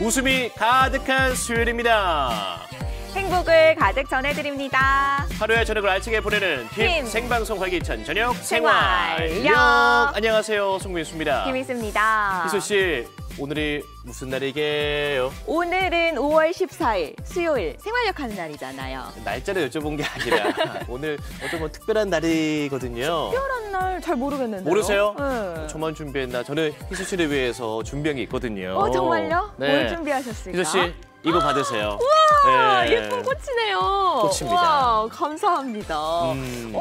웃음이 가득한 수요일입니다. 행복을 가득 전해드립니다. 하루의 저녁을 알차게 보내는 팀 생방송 활기찬 저녁 생활력. 안녕하세요, 송민수입니다. 김희수입니다. 희수 씨, 오늘이 무슨 날이게요? 오늘은 5월 14일 수요일 생활력 하는 날이잖아요. 날짜를 여쭤본 게 아니라 오늘 어떤 특별한 날이거든요. 특별한 날 잘 모르겠는데요. 모르세요? 네. 저만 준비했나? 저는 희수 씨를 위해서 준비한 게 있거든요. 정말요? 네. 뭘 준비하셨을까? 희수 씨, 이거 받으세요. 우와, 네. 예쁜 꽃이네요. 꽃입니다. 우와, 감사합니다.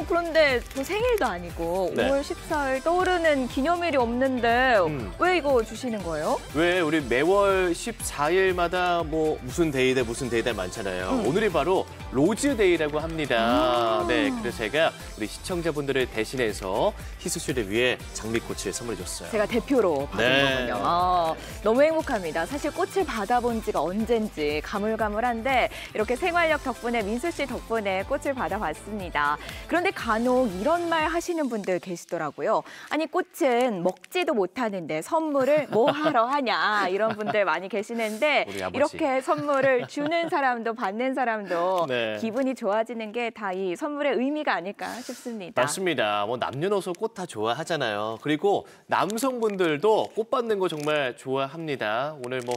그런데 저 생일도 아니고 네. 5월 14일 떠오르는 기념일이 없는데 왜 이거 주시는 거예요? 왜 우리 매월 14일마다 뭐 무슨 데이다 무슨 데이다 많잖아요. 오늘이 바로 로즈데이라고 합니다. 네, 그래서 제가 우리 시청자분들을 대신해서 희수 씨를 위해 장미꽃을 선물해줬어요. 제가 대표로 받은 네. 거군요. 너무 행복합니다. 사실 꽃을 받아본 지가 언젠지 가물가물한데 이렇게 생활력 덕분에 민수 씨 덕분에 꽃을 받아봤습니다. 그런데 간혹 이런 말 하시는 분들 계시더라고요. 아니 꽃은 먹지도 못하는데 선물을 뭐 하러 하냐 이런 분들 많이 계시는데 이렇게 선물을 주는 사람도 받는 사람도 네. 기분이 좋아지는 게 다 이 선물의 의미가 아닐까 싶습니다. 맞습니다. 뭐 남녀노소 꽃 다 좋아하잖아요. 그리고 남성분들도 꽃 받는 거 정말 좋아합니다. 오늘 뭐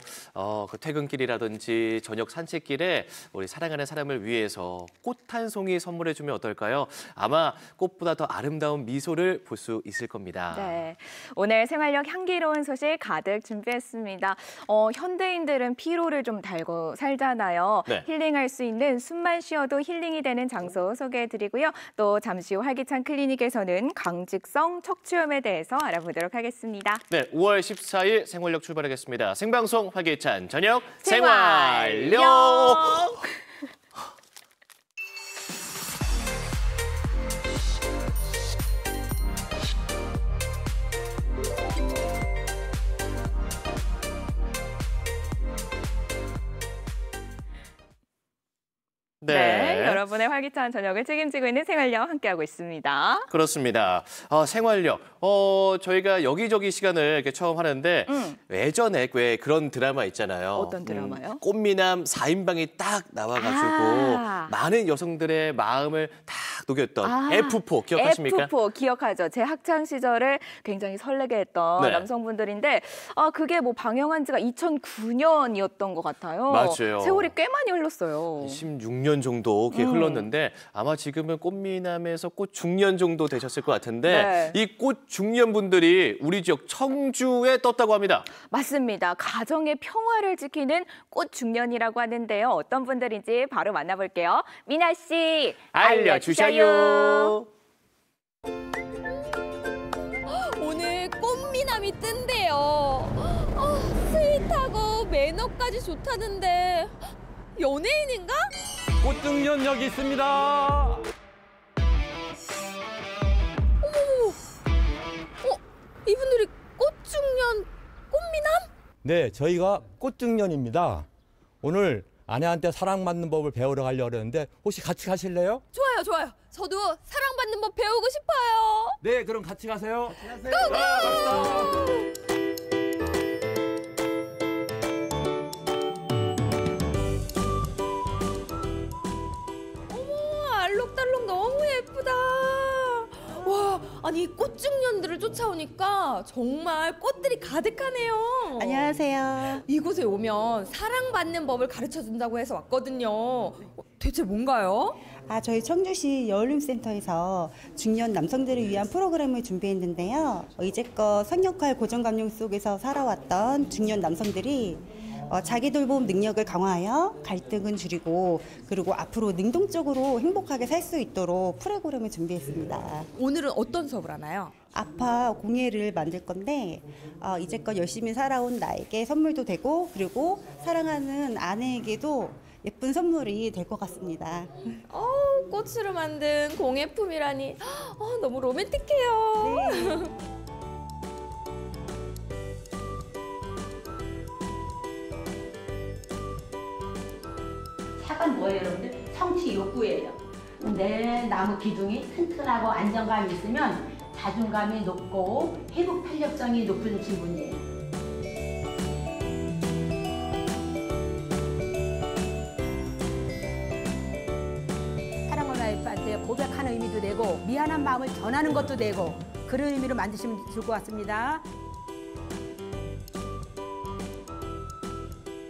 그 퇴근길이라든지 저녁 산책길에 우리 사랑하는 사람을 위해서 꽃 한 송이 선물해주면 어떨까요? 아마 꽃보다 더 아름다운 미소를 볼 수 있을 겁니다. 네, 오늘 생활력 향기로운 소식 가득 준비했습니다. 현대인들은 피로를 좀 달고 살잖아요. 네. 힐링할 수 있는 숨만 쉬어도 힐링이 되는 장소 소개해드리고요. 또 잠시 후 활기찬 클리닉에서는 강직성 척추염에 대해서 알아보도록 하겠습니다. 네, 5월 14일 생활력 출발하겠습니다. 생방송 활기찬 저녁 생활력. 네, 여러분의 활기찬 저녁을 책임지고 있는 생활력 함께하고 있습니다. 그렇습니다. 생활력. 저희가 여기저기 시간을 이렇게 처음 하는데 예전에 왜 그런 드라마 있잖아요. 어떤 드라마요? 꽃미남 4인방이 딱 나와가지고 많은 여성들의 마음을 딱 녹였던 F4 기억하십니까? F4 기억하죠. 제 학창 시절을 굉장히 설레게 했던 네. 남성분들인데 그게 뭐 방영한 지가 2009년이었던 것 같아요. 맞아요. 세월이 꽤 많이 흘렀어요. 16년 정도 흘렀는데 아마 지금은 꽃미남에서 꽃중년 정도 되셨을 것 같은데 네. 이 꽃중년 분들이 우리 지역 청주에 떴다고 합니다. 맞습니다. 가정의 평화를 지키는 꽃중년이라고 하는데요. 어떤 분들인지 바로 만나볼게요. 미나 씨, 알려주셔요. 오늘 꽃미남이 뜬대요. 스윗하고 매너까지 좋다는데 연예인인가? 꽃중년 여기 있습니다. 어머, 이분들이 꽃중년 꽃미남? 네, 저희가 꽃중년입니다. 오늘 아내한테 사랑받는 법을 배우러 가려고 하는데 혹시 같이 가실래요? 좋아요, 좋아요. 저도 사랑받는 법 배우고 싶어요. 네, 그럼 같이 가세요. 고고! 알록달록 너무 예쁘다. 와, 아니 꽃중년들을 쫓아오니까 정말 꽃들이 가득하네요. 안녕하세요. 이곳에 오면 사랑받는 법을 가르쳐준다고 해서 왔거든요. 대체 뭔가요? 저희 청주시 여울림센터에서 중년 남성들을 위한 프로그램을 준비했는데요. 이제껏 성역할 고정감정 속에서 살아왔던 중년 남성들이 자기 돌봄 능력을 강화하여 갈등은 줄이고 그리고 앞으로 능동적으로 행복하게 살 수 있도록 프로그램을 준비했습니다. 오늘은 어떤 수업을 하나요? 아파 공예를 만들 건데 이제껏 열심히 살아온 나에게 선물도 되고 그리고 사랑하는 아내에게도 예쁜 선물이 될 것 같습니다. 꽃으로 만든 공예품이라니 너무 로맨틱해요. 네. 삭은 뭐예요, 여러분들? 성취 욕구예요. 근데 나무 기둥이 튼튼하고 안정감이 있으면 자존감이 높고 회복 탄력성이 높은 지분이에요. 되고 미안한 마음을 전하는 것도 되고 그런 의미로 만드시면 좋을 것 같습니다.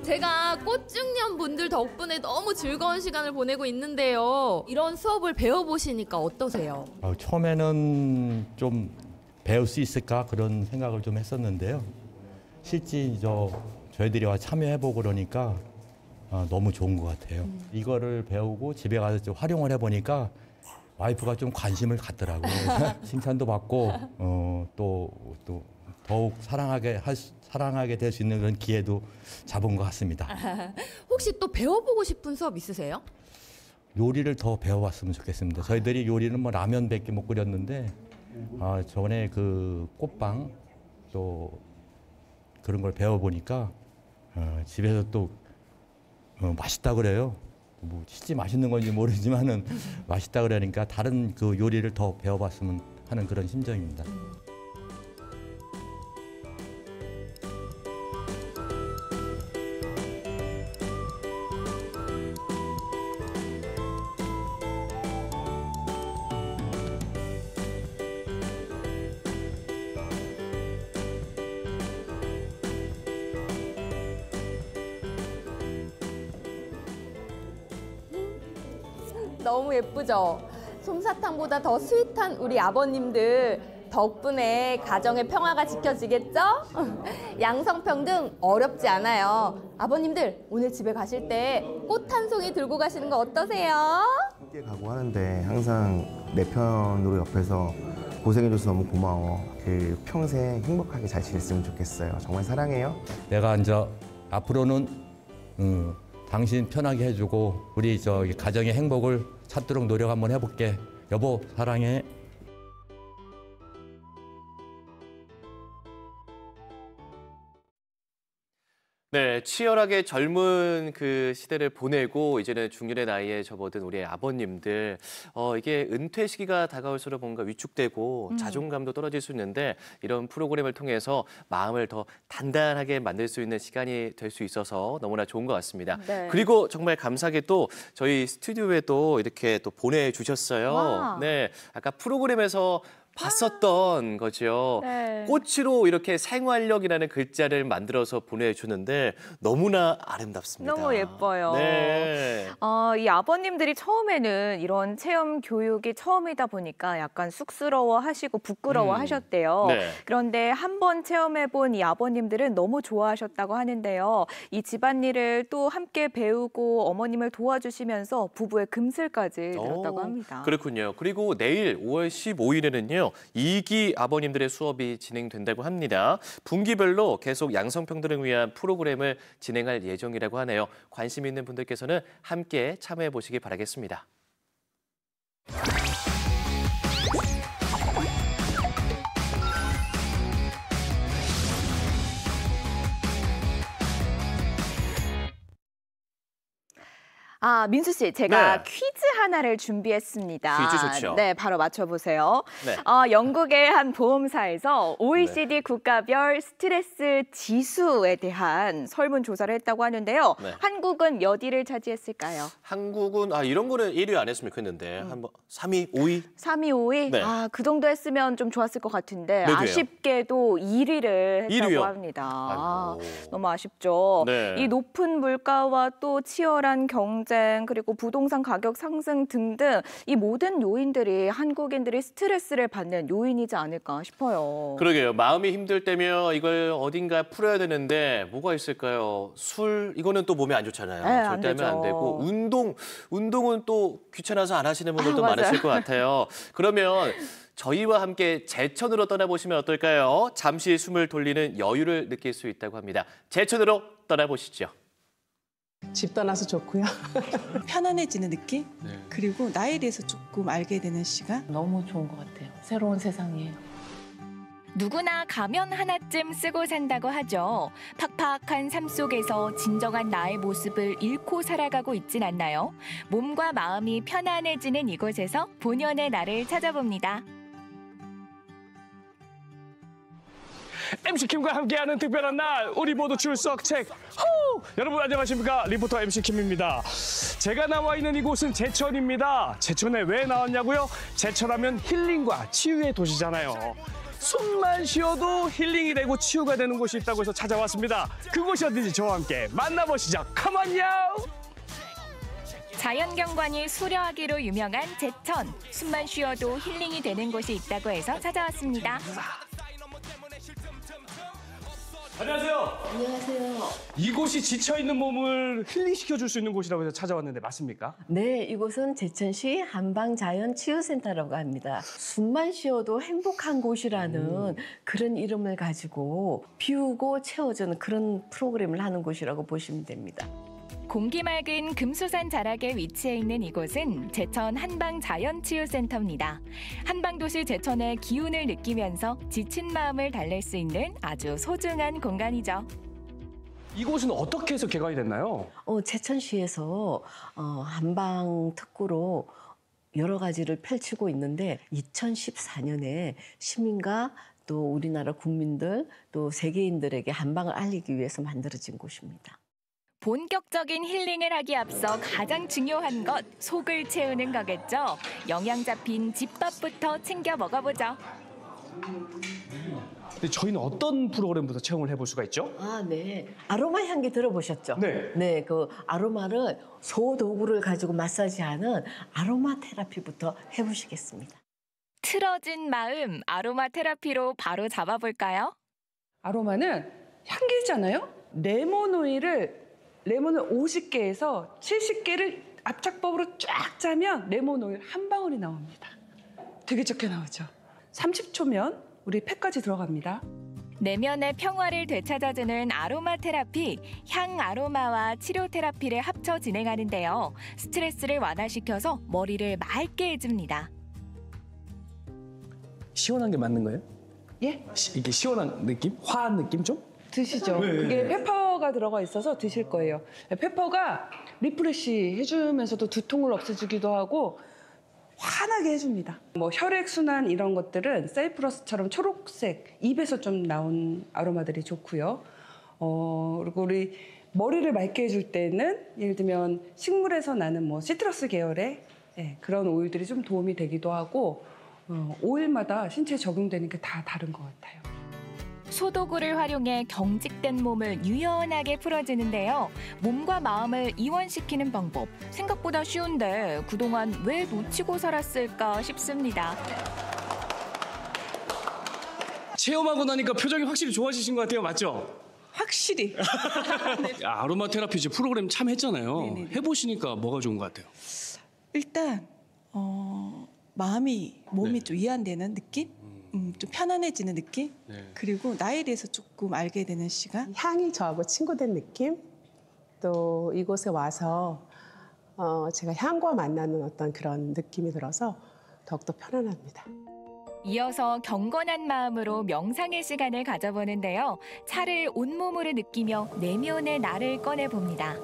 제가 꽃중년 분들 덕분에 너무 즐거운 시간을 보내고 있는데요. 이런 수업을 배워보시니까 어떠세요? 처음에는 좀 배울 수 있을까 그런 생각을 좀 했었는데요. 실제 저희들이 와 참여해보고 그러니까 너무 좋은 것 같아요. 이거를 배우고 집에 가서 좀 활용을 해보니까 와이프가 좀 관심을 갖더라고요. 칭찬도 받고 또 더욱 사랑하게 될 수 있는 그런 기회도 잡은 것 같습니다. 혹시 또 배워보고 싶은 수업 있으세요? 요리를 더 배워봤으면 좋겠습니다. 저희들이 요리는 뭐 라면밖에 못 끓였는데 저번에 그 꽃빵 또 그런 걸 배워보니까 집에서 또 맛있다 그래요. 뭐 실제 맛있는 건지 모르지만은 맛있다 그러니까 다른 그 요리를 더 배워봤으면 하는 그런 심정입니다. 너무 예쁘죠? 솜사탕보다 더 스윗한 우리 아버님들 덕분에 가정의 평화가 지켜지겠죠? 양성평등 어렵지 않아요. 아버님들 오늘 집에 가실 때 꽃 한 송이 들고 가시는 거 어떠세요? 함께 가고 하는데 항상 내 편으로 옆에서 고생해줘서 너무 고마워. 평생 행복하게 잘 지냈으면 좋겠어요. 정말 사랑해요. 내가 이제 앞으로는 당신 편하게 해주고 우리 가정의 행복을 찾도록 노력 한번 해볼게. 여보 사랑해. 네, 치열하게 젊은 그 시대를 보내고 이제는 중년의 나이에 접어든 우리 아버님들, 이게 은퇴 시기가 다가올수록 뭔가 위축되고 자존감도 떨어질 수 있는데 이런 프로그램을 통해서 마음을 더 단단하게 만들 수 있는 시간이 될 수 있어서 너무나 좋은 것 같습니다. 네. 그리고 정말 감사하게 또 저희 스튜디오에도 이렇게 또 보내주셨어요. 와. 네, 아까 프로그램에서 봤었던 거죠. 네. 꽃으로 이렇게 생활력이라는 글자를 만들어서 보내주는데 너무나 아름답습니다. 너무 예뻐요. 네. 이 아버님들이 처음에는 이런 체험 교육이 처음이다 보니까 약간 쑥스러워하시고 부끄러워하셨대요. 네. 그런데 한번 체험해본 이 아버님들은 너무 좋아하셨다고 하는데요. 이 집안일을 또 함께 배우고 어머님을 도와주시면서 부부의 금슬까지 늘었다고 합니다. 그렇군요. 그리고 내일 5월 15일에는요. 2기 아버님들의 수업이 진행된다고 합니다. 분기별로 계속 양성평등을 위한 프로그램을 진행할 예정이라고 하네요. 관심 있는 분들께서는 함께 참여해 보시기 바라겠습니다. 민수 씨, 제가 네. 퀴즈 하나를 준비했습니다. 퀴즈 좋죠. 네, 바로 맞춰보세요. 네. 영국의 한 보험사에서 OECD 국가별 스트레스 지수에 대한 설문조사를 했다고 하는데요. 네. 한국은 몇 위를 차지했을까요? 한국은 이런 거는 1위 안 했으면 좋겠는데 한번 3위, 5위? 3위, 5위? 네. 그 정도 했으면 좀 좋았을 것 같은데 몇 위예요? 아쉽게도 1위를 했다고 1위요? 합니다. 아이고. 너무 아쉽죠. 네. 이 높은 물가와 또 치열한 경쟁 그리고 부동산 가격 상승 등등 이 모든 요인들이 한국인들이 스트레스를 받는 요인이지 않을까 싶어요. 그러게요. 마음이 힘들 때면 이걸 어딘가 풀어야 되는데 뭐가 있을까요? 술, 이거는 또 몸에 안 좋잖아요. 네, 안 절대 하면 안 되죠. 되고. 운동은 또 귀찮아서 안 하시는 분들도 맞아요. 많으실 것 같아요. 그러면 저희와 함께 제천으로 떠나보시면 어떨까요? 잠시 숨을 돌리는 여유를 느낄 수 있다고 합니다. 제천으로 떠나보시죠. 집 떠나서 좋고요. 편안해지는 느낌? 네. 그리고 나에 대해서 조금 알게 되는 시간? 너무 좋은 것 같아요. 새로운 세상이에요. 누구나 가면 하나쯤 쓰고 산다고 하죠. 팍팍한 삶 속에서 진정한 나의 모습을 잃고 살아가고 있진 않나요? 몸과 마음이 편안해지는 이곳에서 본연의 나를 찾아봅니다. MC 킴과 함께하는 특별한 날, 우리 모두 출석책. 여러분 안녕하십니까? 리포터 MC 킴입니다. 제가 나와 있는 이곳은 제천입니다. 제천에 왜 나왔냐고요? 제천하면 힐링과 치유의 도시잖아요. 숨만 쉬어도 힐링이 되고 치유가 되는 곳이 있다고 해서 찾아왔습니다. 그곳이 어딘지 저와 함께 만나보시죠. 컴온요! 자연경관이 수려하기로 유명한 제천. 숨만 쉬어도 힐링이 되는 곳이 있다고 해서 찾아왔습니다. 안녕하세요. 안녕하세요. 이곳이 지쳐있는 몸을 힐링시켜줄 수 있는 곳이라고 해서 찾아왔는데 맞습니까? 네, 이곳은 제천시 한방자연치유센터라고 합니다. 숨만 쉬어도 행복한 곳이라는 그런 이름을 가지고 비우고 채워주는 그런 프로그램을 하는 곳이라고 보시면 됩니다. 공기 맑은 금수산 자락에 위치해 있는 이곳은 제천 한방자연치유센터입니다. 한방도시 제천의 기운을 느끼면서 지친 마음을 달랠 수 있는 아주 소중한 공간이죠. 이곳은 어떻게 해서 개관이 됐나요? 제천시에서 한방 특구로 여러 가지를 펼치고 있는데 2014년에 시민과 또 우리나라 국민들 또 세계인들에게 한방을 알리기 위해서 만들어진 곳입니다. 본격적인 힐링을 하기 앞서 가장 중요한 것, 속을 채우는 거겠죠. 영양 잡힌 집밥부터 챙겨 먹어보죠. 근데 저희는 어떤 프로그램부터 체험을 해볼 수가 있죠? 네. 아로마 향기 들어보셨죠? 네. 네, 그 아로마를 소도구를 가지고 마사지하는 아로마 테라피부터 해보시겠습니다. 틀어진 마음, 아로마 테라피로 바로 잡아볼까요? 아로마는 향기잖아요. 레몬을 50개에서 70개를 압착법으로 쫙 짜면 레몬 오일 한 방울이 나옵니다. 되게 적게 나오죠. 30초면 우리 팩까지 들어갑니다. 내면의 평화를 되찾아주는 아로마 테라피, 향 아로마와 치료 테라피를 합쳐 진행하는데요. 스트레스를 완화시켜서 머리를 맑게 해줍니다. 시원한 게 맞는 거예요? 예? 이게 시원한 느낌? 화한 느낌 좀? 드시죠. 네. 그게 페퍼가 들어가 있어서 드실 거예요. 페퍼가 리프레시 해주면서도 두통을 없애주기도 하고 환하게 해줍니다. 뭐 혈액순환 이런 것들은 사이프러스처럼 초록색, 입에서 좀 나온 아로마들이 좋고요. 그리고 우리 머리를 맑게 해줄 때는 예를 들면 식물에서 나는 뭐 시트러스 계열의 그런 오일들이 좀 도움이 되기도 하고 오일마다 신체에 적용되는 게 다 다른 것 같아요. 소도구를 활용해 경직된 몸을 유연하게 풀어주는데요. 몸과 마음을 이완시키는 방법, 생각보다 쉬운데 그동안 왜 놓치고 살았을까 싶습니다. 체험하고 나니까 표정이 확실히 좋아지신 것 같아요. 맞죠? 확실히. 아로마 테라피 이제 프로그램 참여했잖아요. 네네네. 해보시니까 뭐가 좋은 것 같아요? 일단 마음이 몸이 좀 이완되는 느낌? 좀 편안해지는 느낌? 그리고 나에 대해서 조금 알게 되는 시간? 향이 저하고 친구된 느낌? 또 이곳에 와서 제가 향과 만나는 어떤 그런 느낌이 들어서 더욱더 편안합니다. 이어서 경건한 마음으로 명상의 시간을 가져보는데요. 차를 온몸으로 느끼며 내면의 나를 꺼내봅니다.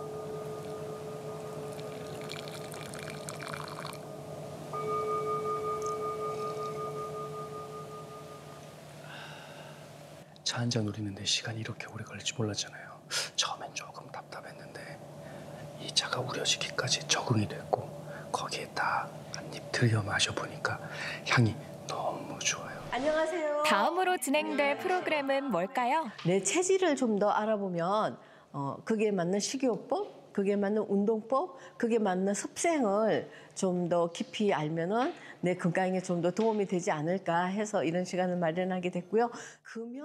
차 한 잔 우리는데 시간이 이렇게 오래 걸릴 줄 몰랐잖아요. 처음엔 조금 답답했는데 이 차가 우려지기까지 적응이 됐고 거기에 딱 한 입 들여 마셔보니까 향이 너무 좋아요. 안녕하세요. 다음으로 진행될 프로그램은 뭘까요? 내 체질을 좀 더 알아보면 그게 맞는 식이요법, 그게 맞는 운동법, 그게 맞는 습생을 좀 더 깊이 알면은 내 건강에 좀 더 도움이 되지 않을까 해서 이런 시간을 마련하게 됐고요.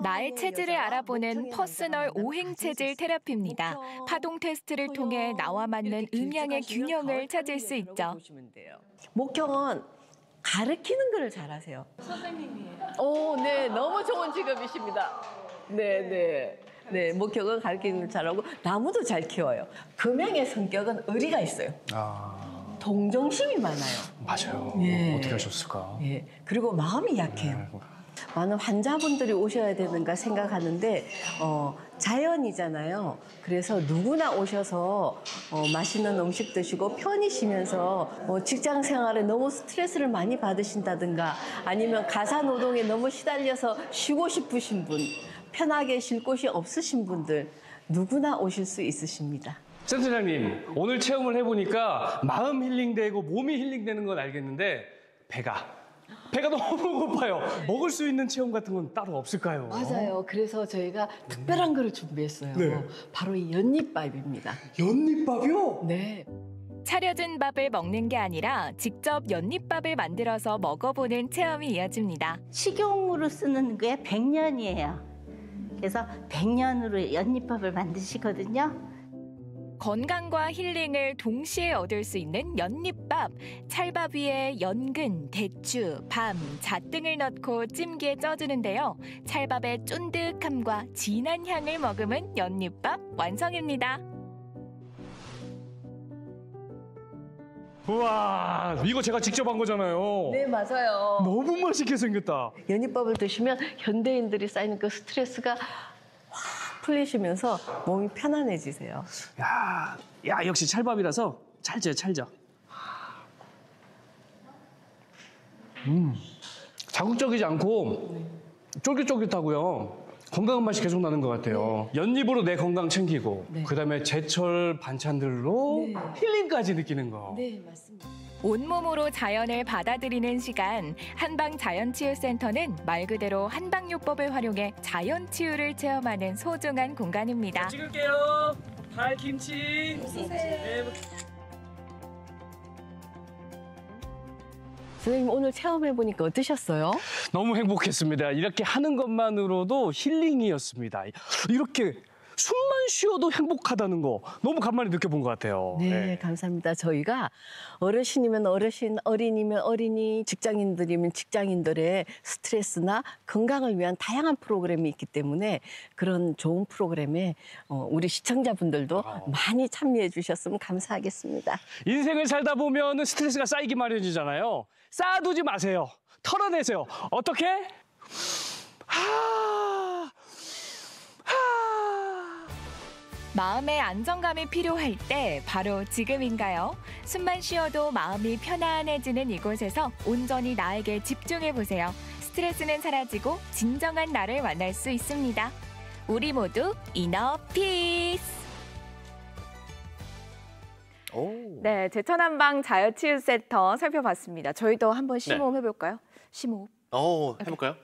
나의 체질을 알아보는 퍼스널 오행 체질 테라피입니다. 파동 테스트를 통해 나와 맞는 음양의 균형을 찾을 수 있죠. 목형은 가르치는 걸 잘하세요. 선생님이에요. 네, 너무 좋은 직업이십니다. 네, 목형은 가르치는 걸 잘하고 나무도 잘 키워요. 금양의 성격은 의리가 있어요. 동정심이 많아요. 맞아요. 예. 어떻게 하셨을까? 예. 그리고 마음이 약해요. 많은 환자분들이 오셔야 되는가 생각하는데 자연이잖아요. 그래서 누구나 오셔서 맛있는 음식 드시고 편히 쉬면서 직장 생활에 너무 스트레스를 많이 받으신다든가 아니면 가사 노동에 너무 시달려서 쉬고 싶으신 분 편하게 쉴 곳이 없으신 분들 누구나 오실 수 있으십니다. 센터장님, 오늘 체험을 해보니까 마음 힐링되고 몸이 힐링되는 건 알겠는데 배가 너무 고파요. 먹을 수 있는 체험 같은 건 따로 없을까요? 맞아요. 그래서 저희가 특별한 거를 준비했어요. 네. 바로 이 연잎밥입니다. 연잎밥이요? 네. 차려준 밥을 먹는 게 아니라 직접 연잎밥을 만들어서 먹어보는 체험이 이어집니다. 식용으로 쓰는 게 100년이에요. 그래서 100년으로 연잎밥을 만드시거든요. 건강과 힐링을 동시에 얻을 수 있는 연잎밥. 찰밥 위에 연근, 대추, 밤, 잣 등을 넣고 찜기에 쪄주는데요. 찰밥의 쫀득함과 진한 향을 머금은 연잎밥 완성입니다. 우와, 이거 제가 직접 한 거잖아요. 네, 맞아요. 너무 맛있게 생겼다. 연잎밥을 드시면 현대인들이 쌓이는 그 스트레스가 확 풀리시면서 몸이 편안해지세요. 야, 역시 찰밥이라서 찰져. 자극적이지 않고 쫄깃쫄깃하고요. 건강한 맛이 계속 나는 것 같아요. 연잎으로 내 건강 챙기고 그다음에 제철 반찬들로 힐링까지 느끼는 거. 네, 맞습니다. 온몸으로 자연을 받아들이는 시간. 한방자연치유센터는 말 그대로 한방요법을 활용해 자연치유를 체험하는 소중한 공간입니다. 찍을게요. 달김치. 네. 선생님 오늘 체험해보니까 어떠셨어요? 너무 행복했습니다. 이렇게 하는 것만으로도 힐링이었습니다. 이렇게 숨만 쉬어도 행복하다는 거 너무 간만에 느껴본 것 같아요. 네, 감사합니다. 저희가 어르신이면 어르신, 어린이면 어린이, 직장인들이면 직장인들의 스트레스나 건강을 위한 다양한 프로그램이 있기 때문에 그런 좋은 프로그램에 우리 시청자분들도 많이 참여해 주셨으면 감사하겠습니다. 인생을 살다 보면 스트레스가 쌓이기 마련이잖아요. 쌓아두지 마세요. 털어내세요. 어떻게? 마음의 안정감이 필요할 때 바로 지금인가요? 숨만 쉬어도 마음이 편안해지는 이곳에서 온전히 나에게 집중해보세요. 스트레스는 사라지고 진정한 나를 만날 수 있습니다. 우리 모두 이너 피스! 네, 제천한방 자연치유센터 살펴봤습니다. 저희도 한번 심호흡 해볼까요? 심호흡. 해볼까요?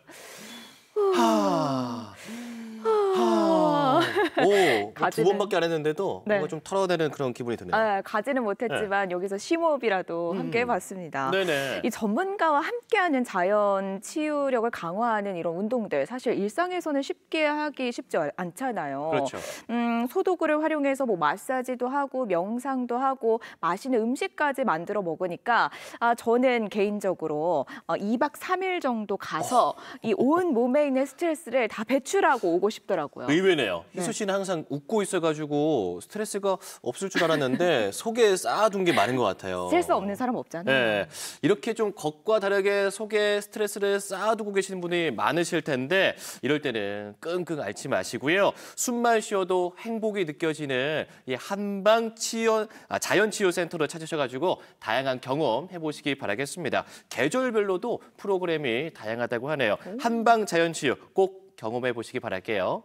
두 번밖에 안 했는데도 뭔가 좀 털어내는 그런 기분이 드네요. 가지는 못했지만 여기서 심호흡이라도 함께 해봤습니다. 네네. 이 전문가와 함께하는 자연 치유력을 강화하는 이런 운동들 사실 일상에서는 쉽게 하기 쉽지 않잖아요. 그렇죠. 소도구를 활용해서 뭐 마사지도 하고 명상도 하고 맛있는 음식까지 만들어 먹으니까 저는 개인적으로 2박 3일 정도 가서 이 온 몸에 있는 스트레스를 다 배출하고 오고 싶더라고요. 의외네요. 희수 씨는 항상 웃고 있어가지고 스트레스가 없을 줄 알았는데 속에 쌓아둔 게 많은 것 같아요. 스트레스 없는 사람 없잖아요. 네, 이렇게 좀 겉과 다르게 속에 스트레스를 쌓아두고 계시는 분이 많으실 텐데 이럴 때는 끙끙 앓지 마시고요. 숨만 쉬어도 행복이 느껴지는 이 한방 자연치유센터로 찾으셔가지고 다양한 경험 해보시기 바라겠습니다. 계절별로도 프로그램이 다양하다고 하네요. 한방 자연치유 꼭 경험해 보시기 바랄게요.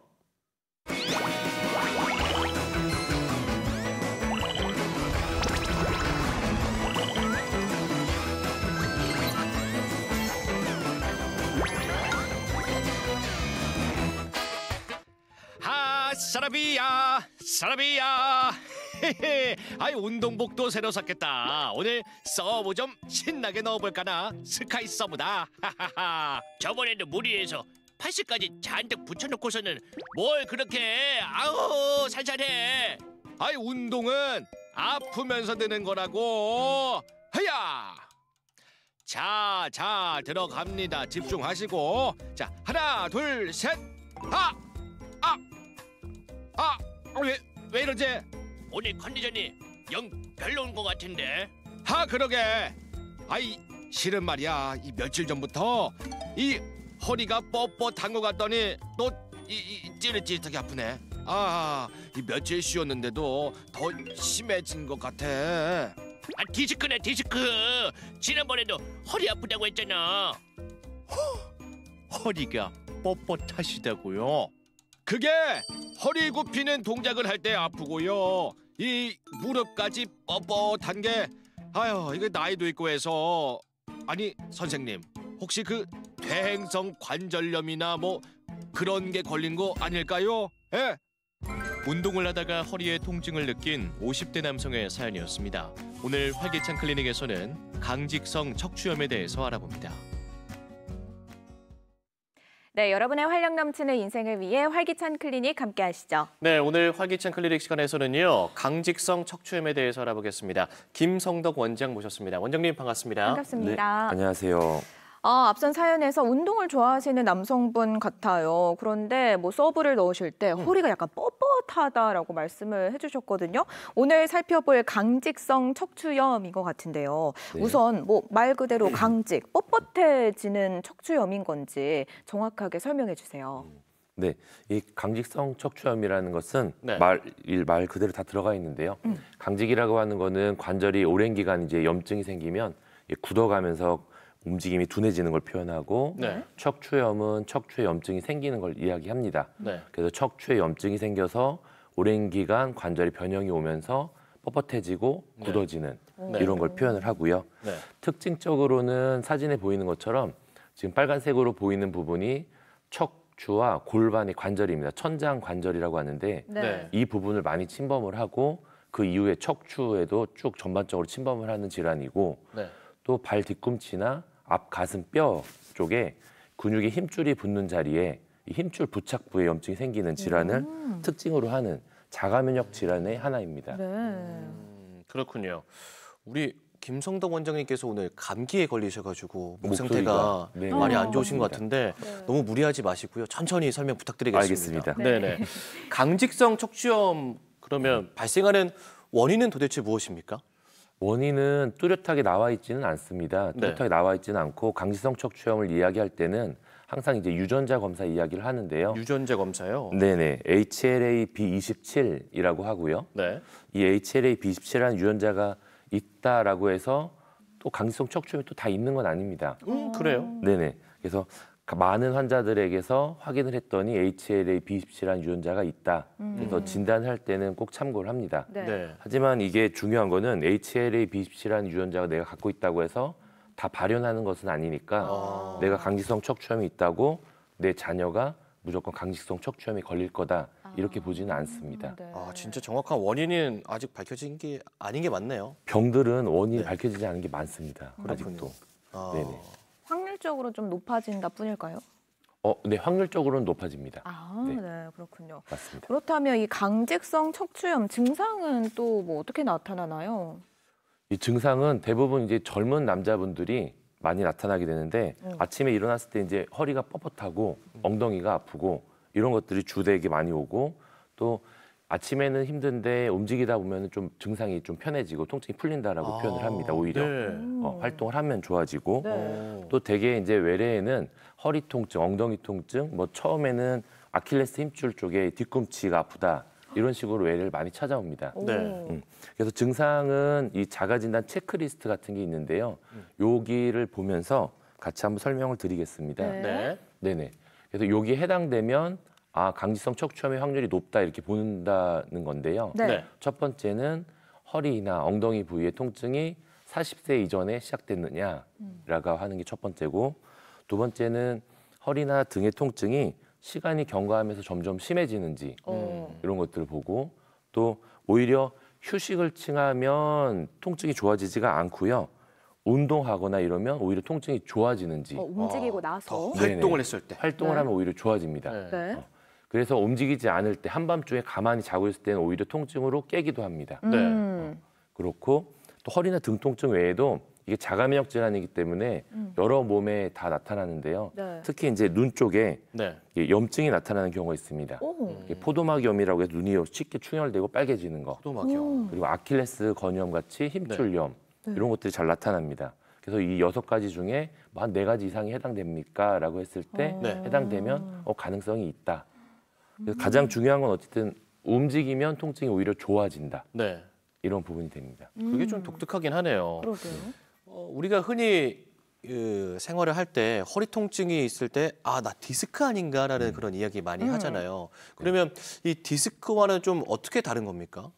사라비야 아이 운동복도 새로 샀겠다. 오늘 서브 좀 신나게 넣어볼까나. 스카이 서브다. 저번에는 무리해서 팔씨까지 잔뜩 붙여놓고서는 뭘 그렇게 아우 살살해. 아이 운동은 아프면서 되는 거라고. 하야. 자 들어갑니다. 집중하시고. 자 하나 둘 셋. 왜 이러지? 오늘 컨디션이 영 별로인 것 같은데. 그러게. 아이 실은 말이야. 이 며칠 전부터 이 허리가 뻣뻣한 것 같더니 또 찌릿찌릿하게 아프네. 이 며칠 쉬었는데도 더 심해진 것 같아. 디스크네 디스크. 지난번에도 허리 아프다고 했잖아. 허리가 뻣뻣하시다고요? 그게 허리 굽히는 동작을 할 때 아프고요. 이 무릎까지 뻣뻣한 게 아유 이게 나이도 있고 해서 아니 선생님 혹시 그 퇴행성 관절염이나 뭐 그런 게 걸린 거 아닐까요? 예? 운동을 하다가 허리에 통증을 느낀 50대 남성의 사연이었습니다. 오늘 활기찬 클리닉에서는 강직성 척추염에 대해서 알아봅니다. 네, 여러분의 활력 넘치는 인생을 위해 활기찬 클리닉 함께 하시죠. 네, 오늘 활기찬 클리닉 시간에서는요. 강직성 척추염에 대해서 알아보겠습니다. 김성덕 원장 모셨습니다. 원장님 반갑습니다. 반갑습니다. 네, 안녕하세요. 앞선 사연에서 운동을 좋아하시는 남성분 같아요. 그런데 뭐 서브를 넣으실 때 허리가 약간 뻣뻣하다라고 말씀을 해주셨거든요. 오늘 살펴볼 강직성 척추염인 것 같은데요. 네. 우선 뭐 말 그대로 강직, 뻣뻣해지는 척추염인 건지 정확하게 설명해 주세요. 네, 이 강직성 척추염이라는 것은 네. 말 그대로 다 들어가 있는데요. 강직이라고 하는 거는 관절이 오랜 기간 이제 염증이 생기면 굳어가면서 움직임이 둔해지는 걸 표현하고 네. 척추염은 척추에 염증이 생기는 걸 이야기합니다. 네. 그래서 척추에 염증이 생겨서 오랜 기간 관절이 변형이 오면서 뻣뻣해지고 굳어지는 네. 이런 걸 표현을 하고요. 네. 특징적으로는 사진에 보이는 것처럼 지금 빨간색으로 보이는 부분이 척추와 골반의 관절입니다. 천장 관절이라고 하는데 네. 이 부분을 많이 침범을 하고 그 이후에 척추에도 쭉 전반적으로 침범을 하는 질환이고 네. 또 발 뒤꿈치나 앞 가슴 뼈 쪽에 근육의 힘줄이 붙는 자리에 이 힘줄 부착부에 염증이 생기는 질환을 특징으로 하는 자가면역 질환의 하나입니다. 그렇군요. 우리 김성덕 원장님께서 오늘 감기에 걸리셔가지고 목 목소리가, 상태가 네. 많이 안 좋으신 것 맞습니다. 같은데 너무 무리하지 마시고요. 천천히 설명 부탁드리겠습니다. 알겠습니다. 네네. 강직성 척추염 그러면 발생하는 원인은 도대체 무엇입니까? 원인은 뚜렷하게 나와 있지는 않습니다. 네. 뚜렷하게 나와 있지는 않고 강직성 척추염을 이야기할 때는 항상 이제 유전자 검사 이야기를 하는데요. 유전자 검사요? 네네. HLA-B27이라고 하고요. 네. 이 HLA-B27이라는 유전자가 있다라고 해서 또 강직성 척추염이 또 다 있는 건 아닙니다. 그래요? 네네. 그래서 많은 환자들에게서 확인을 했더니 HLA-B27이라는 유전자가 있다. 그래서 진단할 때는 꼭 참고를 합니다. 네. 네. 하지만 이게 중요한 거는 HLA-B27이라는 유전자가 내가 갖고 있다고 해서 다 발현하는 것은 아니니까 내가 강직성 척추염이 있다고 내 자녀가 무조건 강직성 척추염이 걸릴 거다 이렇게 보지는 않습니다. 아 진짜 정확한 원인은 아직 밝혀진 게 아닌 게 맞네요. 병들은 원인이 밝혀지지 않은 게 많습니다. 그렇군요. 아직도. 아. 네네. 확률적으로 좀 높아진다 뿐일까요? 네, 확률적으로는 높아집니다. 네, 그렇군요. 맞습니다. 그렇다면 이 강직성 척추염 증상은 또 뭐 어떻게 나타나나요? 이 증상은 대부분 이제 젊은 남자분들이 많이 나타나게 되는데 아침에 일어났을 때 이제 허리가 뻣뻣하고 엉덩이가 아프고 이런 것들이 주되게 많이 오고 또 아침에는 힘든데 움직이다 보면 좀 증상이 좀 편해지고 통증이 풀린다라고 표현을 합니다. 오히려 활동을 하면 좋아지고 또 대개 이제 외래에는 허리 통증, 엉덩이 통증, 뭐 처음에는 아킬레스 힘줄 쪽에 뒤꿈치가 아프다 이런 식으로 외래를 많이 찾아옵니다. 그래서 증상은 이 자가진단 체크리스트 같은 게 있는데요. 여기를 보면서 같이 한번 설명을 드리겠습니다. 네네. 그래서 여기에 해당되면 강직성 척추염의 확률이 높다 이렇게 본다는 건데요. 네. 첫 번째는 허리나 엉덩이 부위의 통증이 40세 이전에 시작됐느냐라고 하는 게 첫 번째고 두 번째는 허리나 등의 통증이 시간이 경과하면서 점점 심해지는지 이런 것들을 보고 또 오히려 휴식을 취하면 통증이 좋아지지가 않고요. 운동하거나 이러면 오히려 통증이 좋아지는지 움직이고 나서 활동을 했을 때 활동을 하면 오히려 좋아집니다. 네. 그래서 움직이지 않을 때 한밤중에 가만히 자고 있을 때는 오히려 통증으로 깨기도 합니다. 그렇고 또 허리나 등 통증 외에도 이게 자가면역 질환이기 때문에 여러 몸에 다 나타나는데요. 특히 이제 눈 쪽에 염증이 나타나는 경우가 있습니다. 포도막염이라고 해서 눈이 쉽게 충혈되고 빨개지는 거. 포도막염. 그리고 아킬레스 건염 같이 힘줄염 이런 것들이 잘 나타납니다. 그래서 이 6가지 중에 한 4가지 이상이 해당됩니까? 라고 했을 때 해당되면 가능성이 있다. 그래서 가장 중요한 건 어쨌든 움직이면 통증이 오히려 좋아진다. 이런 부분이 됩니다. 그게 좀 독특하긴 하네요. 그러게요. 우리가 흔히 생활을 할 때 허리 통증이 있을 때 아, 나 디스크 아닌가라는 그런 이야기 많이 하잖아요. 그러면 이 디스크와는 좀 어떻게 다른 겁니까?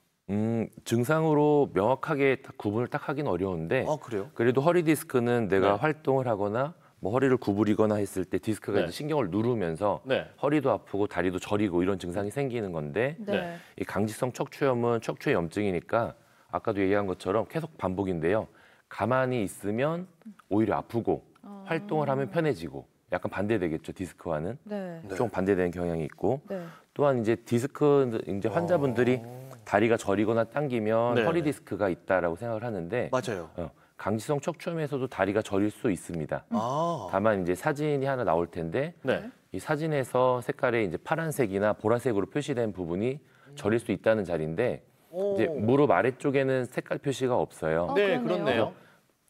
증상으로 명확하게 딱 구분을 딱 하긴 어려운데 그래요? 그래도 허리 디스크는 내가 네. 활동을 하거나 뭐 허리를 구부리거나 했을 때 디스크가 네. 이제 신경을 누르면서 네. 허리도 아프고 다리도 저리고 이런 증상이 생기는 건데 네. 이 강직성 척추염은 척추의 염증이니까 아까도 얘기한 것처럼 계속 반복인데요. 가만히 있으면 오히려 아프고 활동을 하면 편해지고 약간 반대되겠죠, 디스크와는. 네. 좀 반대되는 경향이 있고 네. 또한 이제 디스크 이제 환자분들이 다리가 저리거나 당기면 네. 허리 디스크가 있다라고 생각을 하는데 맞아요. 강직성 척추염에서도 다리가 저릴 수 있습니다. 아. 다만 이제 사진이 하나 나올 텐데 네. 이 사진에서 색깔이 이제 파란색이나 보라색으로 표시된 부분이 저릴 수 있다는 자리인데 이제 무릎 아래쪽에는 색깔 표시가 없어요. 네, 그렇네요.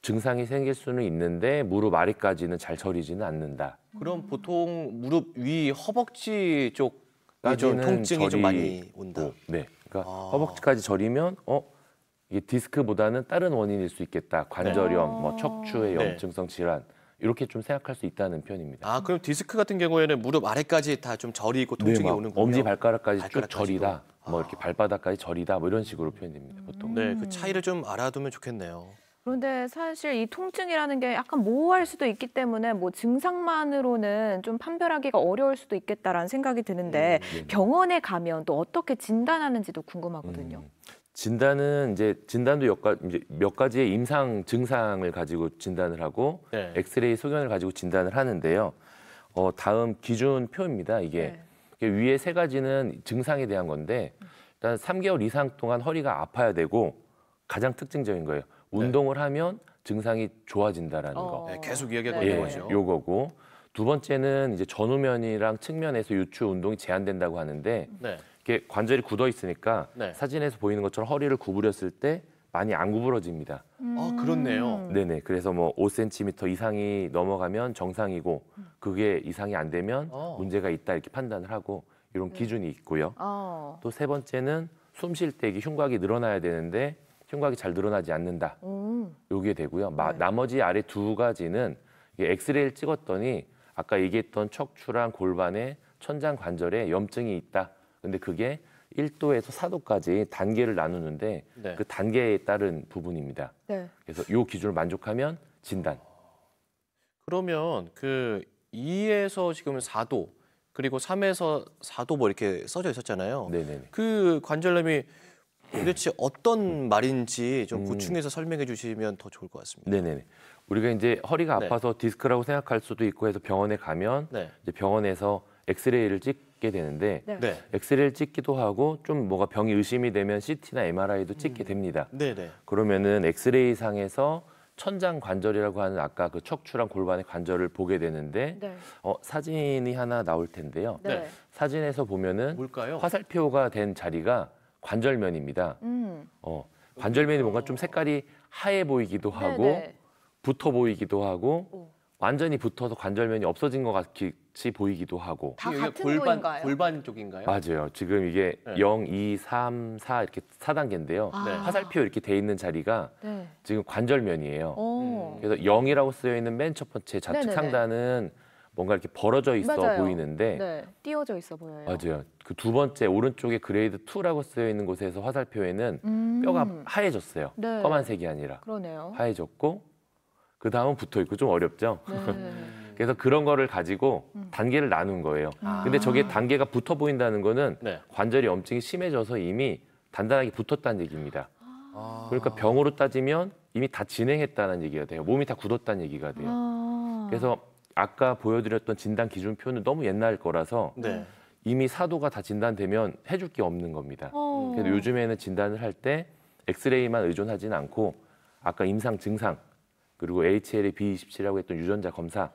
증상이 생길 수는 있는데 무릎 아래까지는 잘 저리지는 않는다. 그럼 보통 무릎 위 허벅지 쪽이 좀 통증이 좀 많이 온다. 네, 그러니까 허벅지까지 저리면 이게 디스크보다는 다른 원인일 수 있겠다. 관절염, 뭐 척추의 네. 염증성 질환 이렇게 좀 생각할 수 있다는 편입니다. 아, 그럼 디스크 같은 경우에는 무릎 아래까지 다 좀 저리고 통증이 막 오는군요. 엄지 발가락까지 쭉 발가락까지도. 저리다. 뭐 이렇게 발바닥까지 저리다. 뭐 이런 식으로 표현됩니다. 보통. 네, 그 차이를 좀 알아두면 좋겠네요. 그런데 사실 이 통증이라는 게 약간 모호할 수도 있기 때문에 뭐 증상만으로는 좀 판별하기가 어려울 수도 있겠다라는 생각이 드는데 병원에 가면 또 어떻게 진단하는지도 궁금하거든요. 진단은 이제 진단도 몇 가지의 임상 증상을 가지고 진단을 하고 네. 엑스레이 소견을 가지고 진단을 하는데요. 다음 기준표입니다. 이게 위에 세 가지는 증상에 대한 건데 일단 3개월 이상 동안 허리가 아파야 되고 가장 특징적인 거예요. 운동을 하면 증상이 좋아진다라는 거. 네, 계속 이야기하고 있는 거죠. 요거고 두 번째는 이제 전후면이랑 측면에서 유추 운동이 제한된다고 하는데 네. 이게 관절이 굳어 있으니까 네. 사진에서 보이는 것처럼 허리를 구부렸을 때 많이 안 구부러집니다. 아, 그렇네요. 네네. 그래서 뭐 5cm 이상이 넘어가면 정상이고 그게 이상이 안 되면 문제가 있다 이렇게 판단을 하고 이런 기준이 있고요. 또 세 번째는 숨 쉴 때 이게 흉곽이 늘어나야 되는데 흉곽이 잘 늘어나지 않는다. 요게 되고요. 나머지 아래 두 가지는 이게 엑스레이를 찍었더니 아까 얘기했던 척추랑 골반에 천장 관절에 염증이 있다. 근데 그게 1도에서 4도까지 단계를 나누는데 네. 그 단계에 따른 부분입니다. 네. 그래서 요 기준을 만족하면 진단. 그러면 그 2에서 지금 4도 그리고 3에서 4도 뭐 이렇게 써져 있었잖아요. 네네. 그 관절염이 도대체 어떤 말인지 좀 보충해서 설명해 주시면 더 좋을 것 같습니다. 네네네. 우리가 이제 허리가 네. 아파서 디스크라고 생각할 수도 있고 해서 병원에 가면 네. 이제 병원에서 엑스레이를 찍게 되는데 네. 엑스레이를 찍기도 하고 좀 뭐가 병이 의심이 되면 CT나 MRI도 찍게 됩니다. 네네. 그러면은 엑스레이 상에서 천장 관절이라고 하는 아까 그 척추랑 골반의 관절을 보게 되는데 네. 사진이 하나 나올 텐데요. 네. 사진에서 보면은 뭘까요? 화살표가 된 자리가 관절면입니다. 관절면이 뭔가 좀 색깔이 하얘 보이기도 하고 네네. 붙어 보이기도 하고 완전히 붙어서 관절면이 없어진 것 같이 보이기도 하고. 다 이게 같은 부위인가요? 골반 쪽인가요? 맞아요. 지금 이게 네. 0, 2, 3, 4 이렇게 4단계인데요. 네. 화살표 이렇게 돼 있는 자리가 네. 지금 관절면이에요. 오. 그래서 0이라고 쓰여 있는 맨 첫 번째 좌측 네네네. 상단은 뭔가 이렇게 벌어져 있어 맞아요. 보이는데 네, 띄어져 있어 보여요. 맞아요. 그 두 번째 오른쪽에 그레이드 2라고 쓰여 있는 곳에서 화살표에는 뼈가 하얘졌어요. 네. 검은색이 아니라 그러네요. 하얘졌고 그 다음은 붙어 있고 좀 어렵죠. 네. 그래서 그런 거를 가지고 단계를 나눈 거예요. 근데 저게 단계가 붙어 보인다는 거는 네. 관절이 염증이 심해져서 이미 단단하게 붙었다는 얘기입니다. 그러니까 병으로 따지면 이미 다 진행했다는 얘기가 돼요. 몸이 다 굳었다는 얘기가 돼요. 그래서 아까 보여드렸던 진단 기준표는 너무 옛날 거라서 네. 이미 4도가 다 진단되면 해줄 게 없는 겁니다. 그래서 요즘에는 진단을 할 때 엑스레이만 의존하지는 않고 아까 임상 증상 그리고 HLA B27이라고 했던 유전자 검사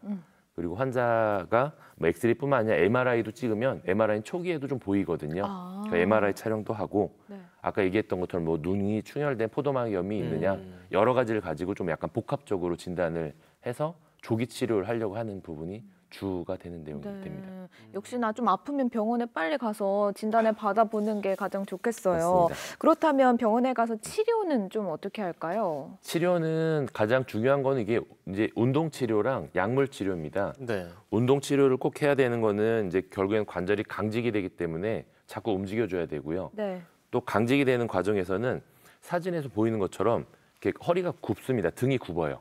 그리고 환자가 뭐 엑스레이뿐만 아니라 MRI도 찍으면 MRI는 초기에도 좀 보이거든요. 그러니까 MRI 촬영도 하고 네. 아까 얘기했던 것처럼 뭐 눈이 충혈된 포도막염이 있느냐 여러 가지를 가지고 좀 약간 복합적으로 진단을 해서 조기 치료를 하려고 하는 부분이 주가 되는 내용이 네. 됩니다. 역시나 좀 아프면 병원에 빨리 가서 진단을 받아보는 게 가장 좋겠어요. 맞습니다. 그렇다면 병원에 가서 치료는 좀 어떻게 할까요? 치료는 가장 중요한 거는 이게 이제 운동 치료랑 약물 치료입니다. 네. 운동 치료를 꼭 해야 되는 거는 이제 결국엔 관절이 강직이 되기 때문에 자꾸 움직여줘야 되고요. 네. 또 강직이 되는 과정에서는 사진에서 보이는 것처럼 이렇게 허리가 굽습니다. 등이 굽어요.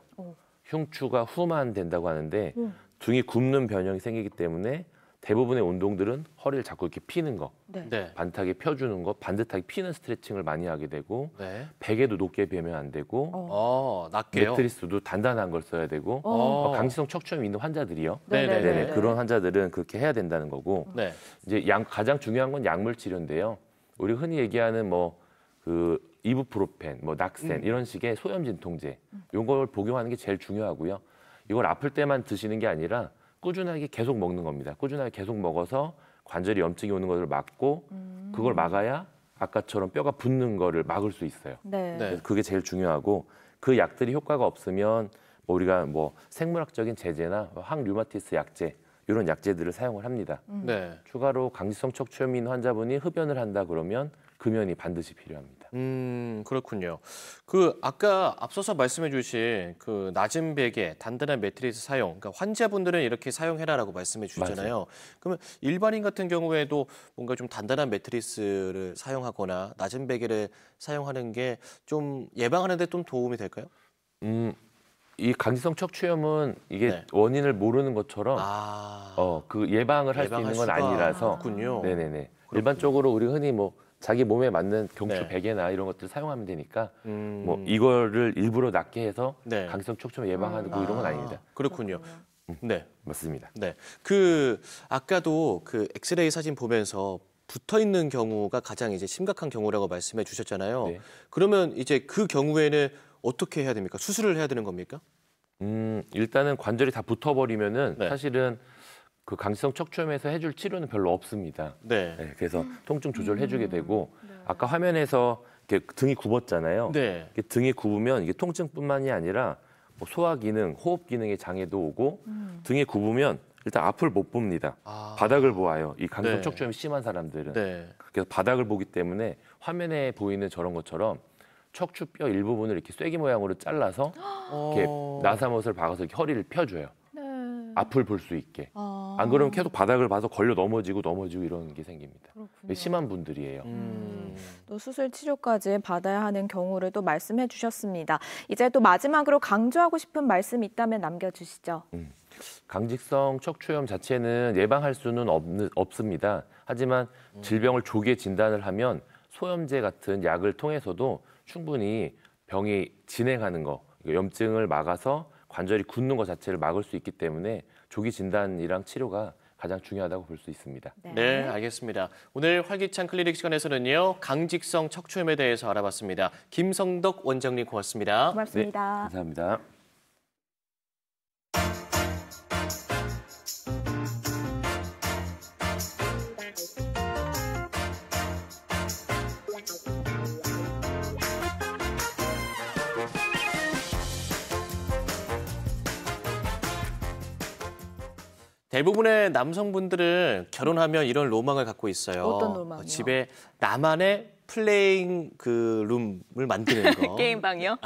흉추가 후만된다고 하는데 등이 굽는 변형이 생기기 때문에 대부분의 운동들은 허리를 자꾸 이렇게 피는 거, 네. 반듯하게 펴주는 거, 반듯하게 피는 스트레칭을 많이 하게 되고 네. 베개도 높게 베면 안 되고 낮게요? 매트리스도 단단한 걸 써야 되고 강직성 척추염 있는 환자들이요. 네네네. 그런 환자들은 그렇게 해야 된다는 거고 네. 이제 가장 중요한 건 약물 치료인데요. 우리 흔히 얘기하는 뭐 그 이부프로펜, 뭐 낙센 이런 식의 소염 진통제 이런 걸 복용하는 게 제일 중요하고요. 이걸 아플 때만 드시는 게 아니라 꾸준하게 계속 먹는 겁니다. 꾸준하게 계속 먹어서 관절에 염증이 오는 것을 막고 그걸 막아야 아까처럼 뼈가 붓는 거를 막을 수 있어요. 네. 그래서 그게 제일 중요하고 그 약들이 효과가 없으면 뭐 우리가 뭐 생물학적인 제제나 항류마티스 약제 이런 약제들을 사용을 합니다. 네. 추가로 강직성 척추염 있는 환자분이 흡연을 한다 그러면 금연이 반드시 필요합니다. 그렇군요. 그 아까 앞서서 말씀해주신 그 낮은 베개, 단단한 매트리스 사용, 그러니까 환자분들은 이렇게 사용해라라고 말씀해 주셨잖아요. 맞아요. 그러면 일반인 같은 경우에도 뭔가 좀 단단한 매트리스를 사용하거나 낮은 베개를 사용하는 게 좀 예방하는 데 좀 도움이 될까요? 이 강직성 척추염은 이게 원인을 모르는 것처럼 그 예방을 할 수 있는 건 아니라서 그렇군요. 네네네. 일반적으로 우리 흔히 뭐 자기 몸에 맞는 경추 베개나 이런 것들 사용하면 되니까 뭐 이거를 일부러 낮게 해서 강직성 척추염 예방하고 이런 건 아닙니다. 그렇군요. 네, 맞습니다. 네, 그 아까도 그 엑스레이 사진 보면서 붙어 있는 경우가 가장 이제 심각한 경우라고 말씀해 주셨잖아요. 그러면 이제 그 경우에는 어떻게 해야 됩니까? 수술을 해야 되는 겁니까? 일단은 관절이 다 붙어버리면은 사실은 그 강직성 척추염에서 해줄 치료는 별로 없습니다. 네. 그래서 통증 조절해주게 되고 아까 화면에서 이렇게 등이 굽었잖아요. 네. 이렇게 등이 굽으면 이게 통증뿐만이 아니라 뭐 소화 기능, 호흡 기능의 장애도 오고 등이 굽으면 일단 앞을 못 봅니다. 바닥을 보아요. 이 강직성 척추염이 심한 사람들은. 그래서 바닥을 보기 때문에 화면에 보이는 저런 것처럼 척추뼈 일부분을 이렇게 쐐기 모양으로 잘라서 이렇게 나사못을 박아서 이렇게 허리를 펴줘요. 앞을 볼 수 있게. 안 그러면 계속 바닥을 봐서 걸려 넘어지고 이런 게 생깁니다. 심한 분들이에요. 또 수술 치료까지 받아야 하는 경우를 또 말씀해 주셨습니다. 이제 또 마지막으로 강조하고 싶은 말씀 있다면 남겨주시죠. 강직성 척추염 자체는 예방할 수는 없습니다. 하지만 질병을 조기에 진단을 하면 소염제 같은 약을 통해서도 충분히 병이 진행하는 거, 염증을 막아서 관절이 굳는 것 자체를 막을 수 있기 때문에 조기 진단이랑 치료가 가장 중요하다고 볼 수 있습니다. 네, 알겠습니다. 오늘 활기찬 클리닉 시간에서는요, 강직성 척추염에 대해서 알아봤습니다. 김성덕 원장님 고맙습니다. 고맙습니다. 네, 감사합니다. 대부분의 남성분들은 결혼하면 이런 로망을 갖고 있어요. 어떤 로망이요? 집에 나만의 플레잉 그 룸을 만드는 거. 게임방이요?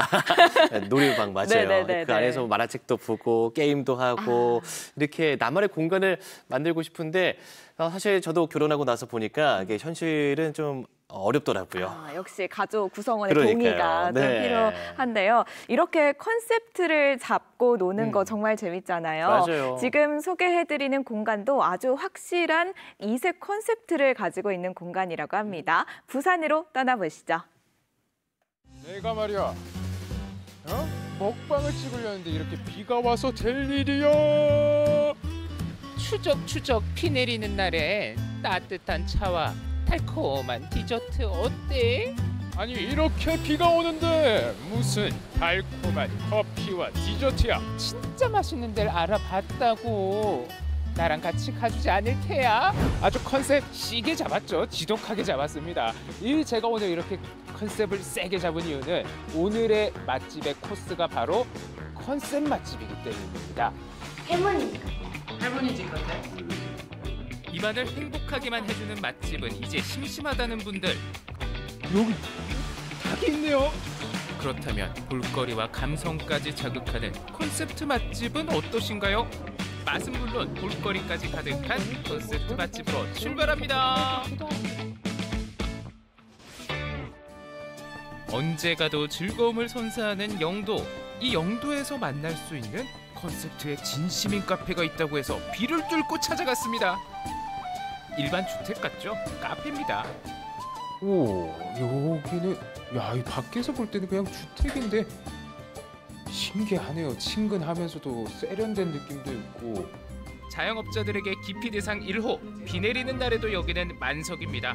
놀이방 맞아요. 네네네네. 그 안에서 만화책도 보고 게임도 하고 이렇게 나만의 공간을 만들고 싶은데 사실 저도 결혼하고 나서 보니까 이게 현실은 좀 어렵더라고요. 역시 가족 구성원의 그러니까요. 동의가 좀 네. 필요한데요. 이렇게 컨셉트를 잡고 노는 거 정말 재밌잖아요. 맞아요. 지금 소개해드리는 공간도 아주 확실한 이색 컨셉트를 가지고 있는 공간이라고 합니다. 부산으로 떠나보시죠. 내가 말이야, 먹방을 찍으려는데 이렇게 비가 와서 될 일이야. 추적추적 비 내리는 날에 따뜻한 차와 달콤한 디저트 어때? 아니 이렇게 비가 오는데 무슨 달콤한 커피와 디저트야. 진짜 맛있는 데를 알아봤다고. 나랑 같이 가주지 않을 테야? 아주 컨셉 시게 잡았죠. 지독하게 잡았습니다. 제가 오늘 이렇게 컨셉을 세게 잡은 이유는 오늘의 맛집의 코스가 바로 컨셉 맛집이기 때문입니다. 해문입니다. 할머니 집 같아. 입안을 행복하게만 해주는 맛집은 이제 심심하다는 분들. 여기 닭이 있네요. 그렇다면 볼거리와 감성까지 자극하는 콘셉트 맛집은 어떠신가요? 맛은 물론 볼거리까지 가득한 콘셉트 맛집으로 출발합니다. 언제 가도 즐거움을 선사하는 영도. 이 영도에서 만날 수 있는 콘셉트의 진심인 카페가 있다고 해서 비를 뚫고 찾아갔습니다. 일반 주택 같죠? 카페입니다. 오, 여기는 야, 이 밖에서 볼 때는 그냥 주택인데 신기하네요. 친근하면서도 세련된 느낌도 있고. 자영업자들에게 기피 대상 1호, 비 내리는 날에도 여기는 만석입니다.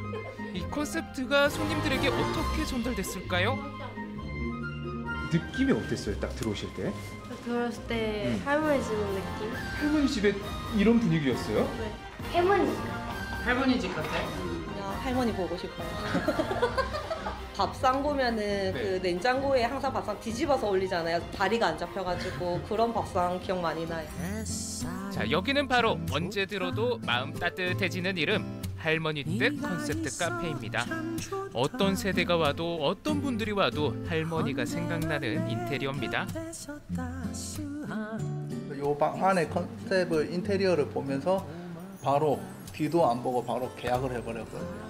이 콘셉트가 손님들에게 어떻게 전달됐을까요? 느낌이 어땠어요? 딱 들어오실 때? 들었을 때 할머니 집 온 느낌? 할머니 집에 이런 분위기였어요? 네. 할머니 집. 할머니 집 같아? 할머니 보고 싶어요. 밥상 보면은 그 냉장고에 항상 밥상 뒤집어서 올리잖아요. 다리가 안 잡혀가지고 그런 밥상 기억 많이 나요. 자, 여기는 바로 언제 들어도 마음 따뜻해지는 이름, 할머니 댁 콘셉트 카페입니다. 어떤 세대가 와도 어떤 분들이 와도 할머니가 생각나는 인테리어입니다. 요 방 안에 컨셉을 인테리어를 보면서 바로 뒤도 안 보고 바로 계약을 해버렸거든요.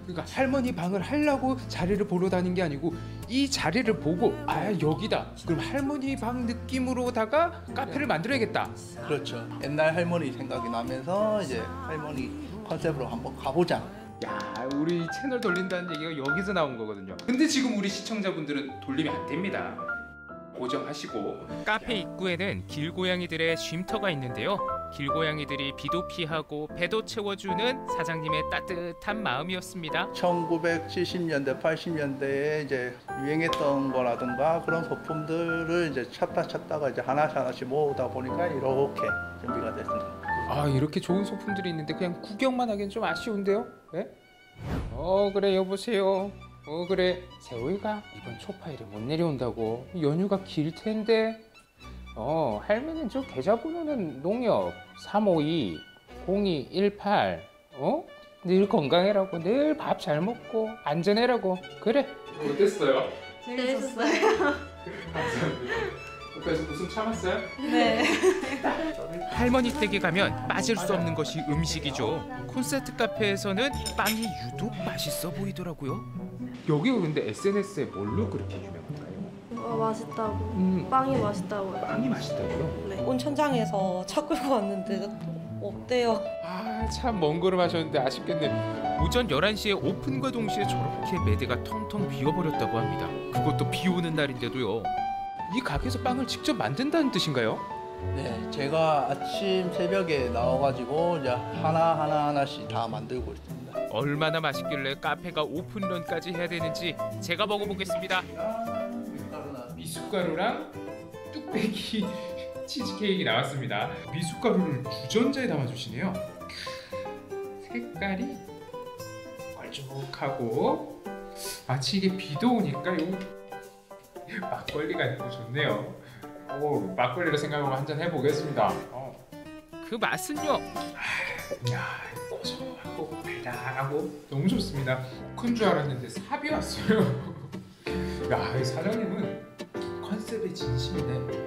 그러니까 할머니 방을 하려고 자리를 보러 다닌 게 아니고 이 자리를 보고 아 여기다. 그럼 할머니 방 느낌으로다가 카페를 만들어야겠다. 그렇죠. 옛날 할머니 생각이 나면서 이제 할머니 컨셉으로 한번 가보자. 야, 우리 채널 돌린다는 얘기가 여기서 나온 거거든요. 근데 지금 우리 시청자분들은 돌리면 안 됩니다. 고정하시고. 카페 입구에는 길고양이들의 쉼터가 있는데요. 길고양이들이 비도 피하고 배도 채워주는 사장님의 따뜻한 마음이었습니다. 1970년대, 80년대에 이제 유행했던 거라든가 그런 소품들을 이제 찾다가 이제 하나씩 모으다 보니까 이렇게 준비가 됐습니다. 아, 이렇게 좋은 소품들이 있는데 그냥 구경만 하기엔 좀 아쉬운데요? 네? 그래 여보세요. 그래 세호이가 이번 초파일에 못 내려온다고. 연휴가 길 텐데. 할머니는 저 계좌번호는 농협 352-0218. 늘 건강해라고, 늘 밥 잘 먹고 안전해라고. 그래. 어땠어요? 재밌었어요. 감사합니다. 옆에서 웃음 참았어요? 네. 할머니 댁에 가면 빠질 수 없는 것이 음식이죠. 콘셉트 카페에서는 빵이 유독 맛있어 보이더라고요. 여기가 근데 SNS에 뭘로 그렇게 유명한가요? 맛있다고. 빵이 맛있다고요. 빵이 맛있다고요? 네. 온천장에서 차 끌고 왔는데 없대요. 아, 참 먼 걸음 하셨는데 아쉽겠네. 오전 11시에 오픈과 동시에 저렇게 매대가 텅텅 비어버렸다고 합니다. 그것도 비 오는 날인데도요. 이 가게에서 빵을 직접 만든다는 뜻인가요? 네, 제가 아침 새벽에 나와가지고 이제 하나씩 다 만들고 있습니다. 얼마나 맛있길래 카페가 오픈런까지 해야 되는지 제가 먹어보겠습니다. 미숫가루랑 뚝배기 치즈케이크 나왔습니다. 미숫가루를 주전자에 담아주시네요. 색깔이 걸쭉하고 마치 이게 비도 오니까 요 막걸리가 있고 좋네요. 막걸리로 생각하고 한잔 해보겠습니다. 그 맛은요? 야, 고소하고 달달하고 너무 좋습니다. 큰 줄 알았는데 삽이 왔어요. 야, 이 사장님은 컨셉의 진심이네.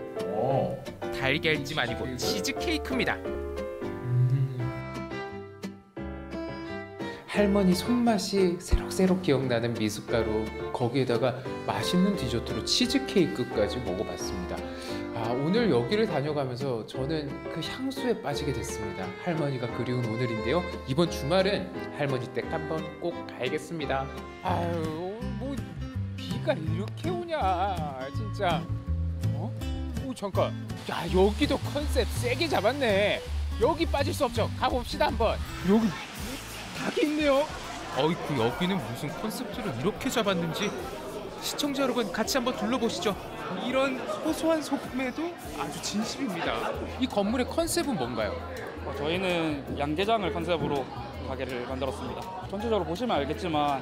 달걀찜 아니고 치즈케이크입니다. 할머니 손맛이 새록새록 기억나는 미숫가루, 거기에다가 맛있는 디저트로 치즈케이크까지 먹어봤습니다. 오늘 여기를 다녀가면서 저는 그 향수에 빠지게 됐습니다. 할머니가 그리운 오늘인데요. 이번 주말은 할머니 댁 한번 꼭 가야겠습니다. 아유, 뭐 비가 이렇게 오냐, 진짜. 잠깐. 야, 여기도 컨셉 세게 잡았네. 여기 빠질 수 없죠. 가봅시다 한번. 여기 닭이 있네요. 어이쿠, 여기는 무슨 컨셉트를 이렇게 잡았는지 시청자 여러분 같이 한번 둘러보시죠. 이런 소소한 소품에도 아주 진심입니다. 이 건물의 컨셉은 뭔가요? 저희는 양계장을 컨셉으로 가게를 만들었습니다. 전체적으로 보시면 알겠지만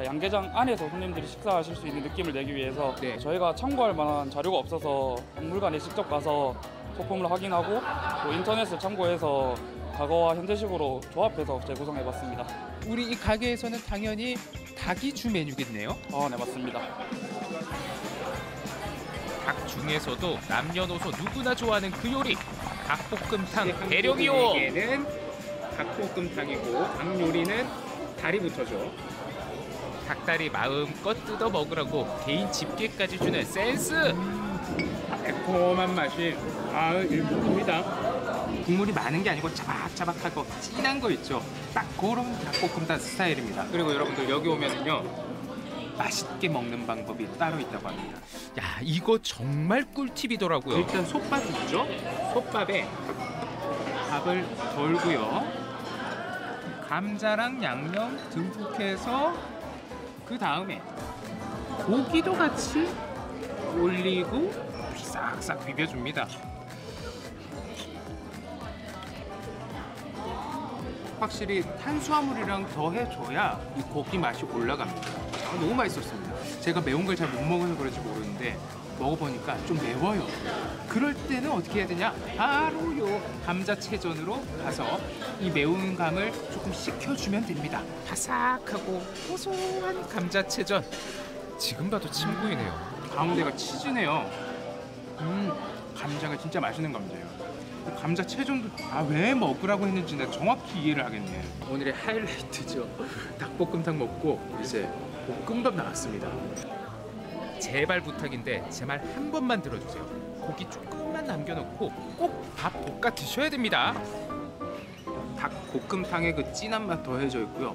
양계장 안에서 손님들이 식사하실 수 있는 느낌을 내기 위해서 저희가 참고할 만한 자료가 없어서 박물관에 직접 가서 소품을 확인하고 또 인터넷을 참고해서 과거와 현재식으로 조합해서 재구성해봤습니다. 우리 이 가게에서는 당연히 닭이 주 메뉴겠네요. 네, 맞습니다. 닭 중에서도 남녀노소 누구나 좋아하는 그 요리 닭볶음탕 대령이요. 에게는 닭볶음탕이고 닭 요리는 다리부터죠. 닭다리 마음껏 뜯어 먹으라고 개인 집게까지 주는 센스. 매콤한 맛이 일품입니다. 국물이 많은 게 아니고 자박자박하고 진한 거 있죠. 딱 그런 닭볶음탕 스타일입니다. 그리고 여러분들 여기 오면은요 맛있게 먹는 방법이 따로 있다고 합니다. 야, 이거 정말 꿀팁이더라고요. 일단 솥밥 있죠? 솥밥에 밥을 덜고요. 감자랑 양념 듬뿍해서 그 다음에 고기도 같이 올리고 싹싹 비벼줍니다. 확실히 탄수화물이랑 더해줘야 이 고기 맛이 올라갑니다. 너무 맛있었습니다. 제가 매운 걸 잘 못 먹어서 그런지 모르는데 먹어보니까 좀 매워요. 그럴 때는 어떻게 해야 되냐? 바로 요 감자채전으로 가서 이 매운 감을 조금 식혀주면 됩니다. 바삭하고 고소한 감자채전. 지금 봐도 침 고이네요. 가운데가 치즈네요. 감자가 진짜 맛있는 감자예요. 감자 채전도 왜 먹으라고 했는지 내가 정확히 이해를 하겠네. 오늘의 하이라이트죠. 닭볶음탕 먹고 이제 볶음밥 나왔습니다. 제발 부탁인데 제 말 한 번만 들어주세요. 고기 조금만 남겨놓고 꼭 밥 볶아 드셔야 됩니다. 닭볶음탕에 그 진한 맛 더해져 있고요.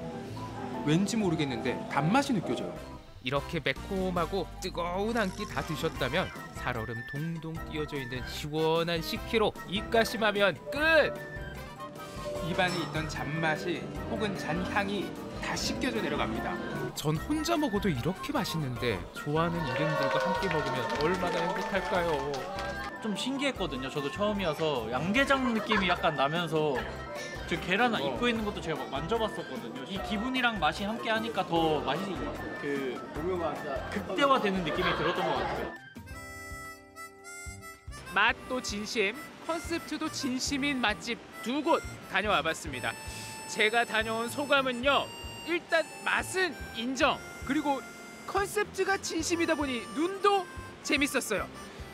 왠지 모르겠는데 단맛이 느껴져요. 이렇게 매콤하고 뜨거운 한 끼 다 드셨다면 살얼음 동동 띄어져 있는 시원한 식혜로 입가심하면 끝! 입안에 있던 잔맛이 혹은 잔향이 다 씻겨져 내려갑니다. 전 혼자 먹어도 이렇게 맛있는데 좋아하는 일행들과 함께 먹으면 얼마나 행복할까요? 좀 신기했거든요. 저도 처음이어서 양게장 느낌이 약간 나면서 저 계란 입고 있는 것도 제가 막 만져봤었거든요. 이 기분이랑 맛이 함께 하니까 더 맛이 극대화되는 느낌이 들었던 것 같아요. 맛도 진심, 컨셉트도 진심인 맛집 두 곳 다녀와 봤습니다. 제가 다녀온 소감은요. 일단 맛은 인정. 그리고 컨셉트가 진심이다 보니 눈도 재밌었어요.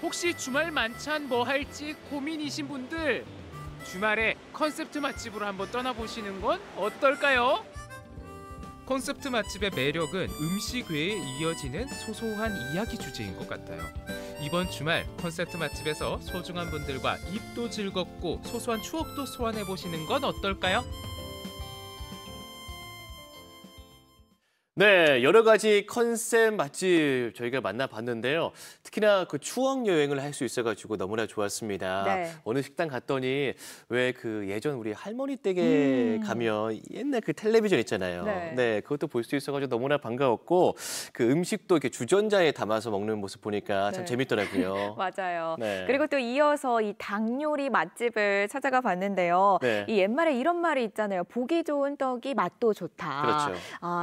혹시 주말 만찬 뭐 할지 고민이신 분들 주말에 컨셉트 맛집으로 한번 떠나보시는 건 어떨까요? 콘셉트 맛집의 매력은 음식 외에 이어지는 소소한 이야기 주제인 것 같아요. 이번 주말 콘셉트 맛집에서 소중한 분들과 입도 즐겁고 소소한 추억도 소환해보시는 건 어떨까요? 네, 여러 가지 컨셉 맛집 저희가 만나봤는데요. 특히나 그 추억 여행을 할 수 있어가지고 너무나 좋았습니다. 네. 어느 식당 갔더니 왜 그 예전 우리 할머니 댁에 가면 옛날 그 텔레비전 있잖아요. 네. 그것도 볼 수 있어가지고 너무나 반가웠고 그 음식도 이렇게 주전자에 담아서 먹는 모습 보니까 참 네. 재밌더라고요. 맞아요. 네. 그리고 또 이어서 이 닭 요리 맛집을 찾아가 봤는데요. 네. 이 옛말에 이런 말이 있잖아요. 보기 좋은 떡이 맛도 좋다. 그렇죠.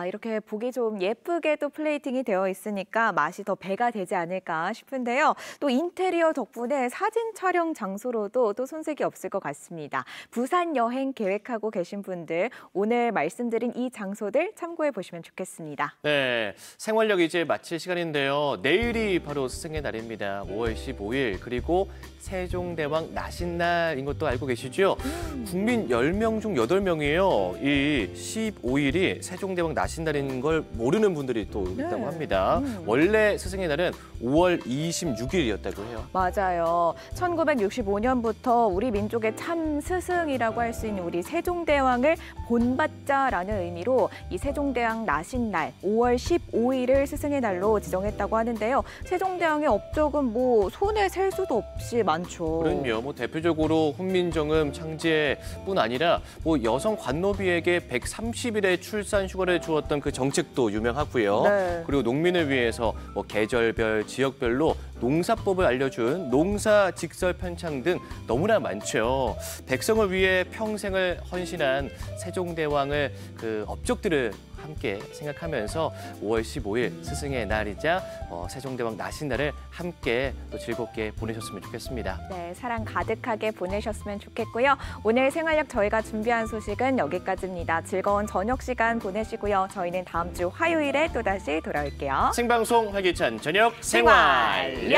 이렇게 보기 좀 예쁘게 또 플레이팅이 되어 있으니까 맛이 더 배가 되지 않을까 싶은데요. 또 인테리어 덕분에 사진 촬영 장소로도 또 손색이 없을 것 같습니다. 부산 여행 계획하고 계신 분들 오늘 말씀드린 이 장소들 참고해 보시면 좋겠습니다. 네, 생활력 이제 마칠 시간인데요. 내일이 바로 스승의 날입니다. 5월 15일 그리고 세종대왕 나신날인 것도 알고 계시죠? 국민 10명 중 8명이에요. 이 15일이 세종대왕 나신날인 걸 모르는 분들이 또 있다고 합니다. 원래 스승의 날은 5월 26일이었다고 해요. 맞아요. 1965년부터 우리 민족의 참 스승이라고 할 수 있는 우리 세종대왕을 본받자라는 의미로 이 세종대왕 나신날 5월 15일을 스승의 날로 지정했다고 하는데요. 세종대왕의 업적은 뭐 손에 셀 수도 없이 많죠. 그럼요. 뭐 대표적으로 훈민정음 창제뿐 아니라 뭐 여성 관노비에게 130일의 출산 휴가를 주었던 그 정책도 유명하고요. 네. 그리고 농민을 위해서 뭐 계절별, 지역별로 농사법을 알려준 농사직설편찬 등 너무나 많죠. 백성을 위해 평생을 헌신한 세종대왕을 그 업적들을 함께 생각하면서 5월 15일 스승의 날이자 세종대왕 나신날을 함께 또 즐겁게 보내셨으면 좋겠습니다. 네, 사랑 가득하게 보내셨으면 좋겠고요. 오늘 생활력 저희가 준비한 소식은 여기까지입니다. 즐거운 저녁 시간 보내시고요. 저희는 다음 주 화요일에 또다시 돌아올게요. 생방송 활기찬 저녁 생활력.